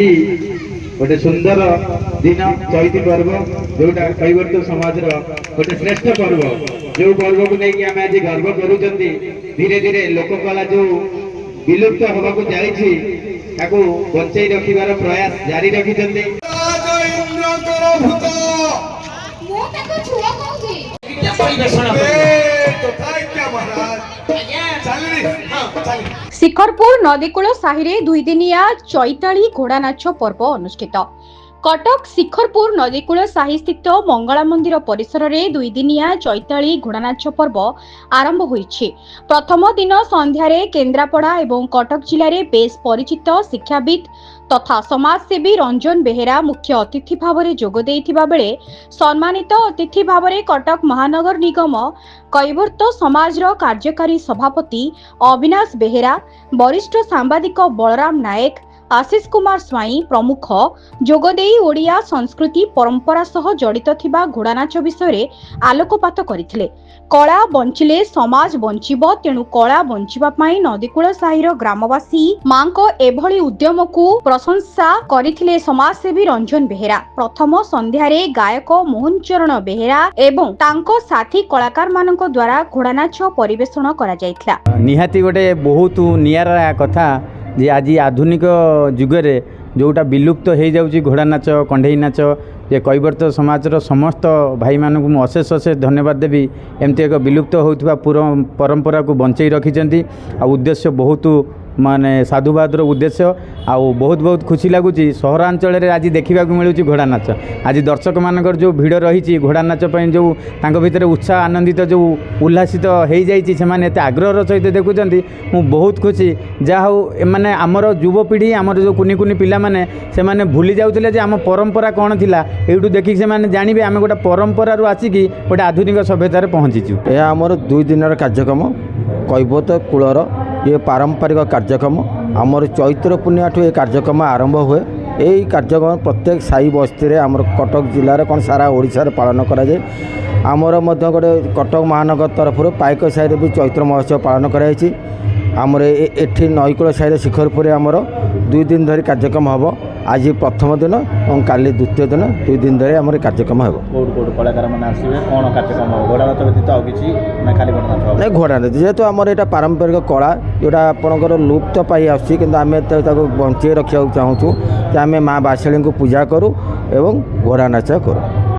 आज गोटे सुंदर दिन चैती पर्व जोटा कैवर्त समाज गोटे श्रेष्ठ पर्व जो पर्व को लेकिन आम आज गर्व करूँ धीरे धीरे लोककला जो विलुप्त होगा जाइए बचाई रखार प्रयास जारी रखिंट शिखरपुर नदीकूल साहिरे दुईदिनिया चैताली घोड़ा नाच पर्व अनुष्ठित। कटक शिखरपुर नदीकूल साही स्थित मंगला मंदिर परिसर में दुईदिनिया चैताली घोड़ा नाच पर्व आरंभ होइछि। प्रथम दिन संध्यारे केन्द्रापड़ा एवं कटक जिले में बेस परिचित शिक्षाविद तथा समाजसेवी रंजन बेहेरा मुख्य अतिथि भाव में जोग देइथिबा बेले सम्मानित अतिथि भाव में कटक महानगर निगम कैवर्त समाजर कार्यकारी सभापति अविनाश बेहेरा, वरिष्ठ सांबादिक बलराम नायक, आशीष कुमार स्वाई प्रमुख जोगदेई ओडिया संस्कृति परंपरा सह जड़ित थिबा घोड़ा नाच विषय आलोकपात करथिले। कला बंचिले समाज बंचिब, तेणु कला बंचिबा पई नदीकूल साहिर ग्रामवासी मांको एभली उद्यम को प्रशंसा करथिले समाजसेवी रंजन बेहेरा। प्रथम संध्यारे गायक मोहन चरण बेहेरा एवं तांको साथी कलाकार मानक द्वारा घोड़ा नाच परिवेषण करा जायथिला। निहाती गोटे बहुत नियारा कथा जे आज आधुनिक जुगरे जोटा विलुप्त हो जाऊँगी घोड़ा नाच कंढई नाच जे कैवर्त समाजर समस्त भाई मानक मु अशेष अशेष धन्यवाद देवी। एमती एक विलुप्त होता परंपरा को बंचाई रखिंट आ उद्देश्य बहुत माने साधुवादर उद्देश्य आउ बहुत बहुत खुशी लगुच। सहरांचल आज देखा मिलूँ घोड़ा नाच आज दर्शक मानकर जो भिड़ रही घोड़ा नाच जो भितर उत्साह आनंदित जो उल्लासित हो जाते आग्रह सहित देखुं मु बहुत खुशी जहाँ मैंने आमर युवपीढ़ी आमर जो कुनी कुनी पिला माने से माने भूली जाउथिले जे आम परंपरा कौन थिला एठू देखिक से माने जानिबे आम गोटे परंपरा आसिकी गोटे आधुनिक सभ्यतार पहुँचीचु। यह आमर 2 दिन कार्यक्रम कैवर्त कूलर ये पारंपरिक कार्यक्रम आमर चैत्र पूर्णिमा ठू ये कार्यक्रम आरंभ हुए। यही कार्यक्रम प्रत्येक साई बस्ती में आमर कटक जिलार कौन सारा ओडिशा पालन कराए। आमर मध्य गोटे कटक महानगर तरफ पाइक साई भी चैत्र महोत्सव पालन कराई। आमर एठी नईकूल साई शिखरपुर आमर 2 दिन धरी कार्यक्रम हम। आज प्रथम दिन और काली द्वितीय दिन 2 दिन धरी आमर कार्यक्रम हम। कलाकार मैंने आसवे कौन कार्यक्रम घोड़ा नाच व्यतीत आ किसी ना खाली घोड़ा नाच नहीं घोड़ा नाच जेहेतु आमर यहाँ पारंपरिक कला जोटा आपंकर लुप्त पाई आसुच्छी कि आम बंचे रखा चाहूँ आम माँ बासड़ी को पूजा करूँ एवं घोड़ा नाच करूँ।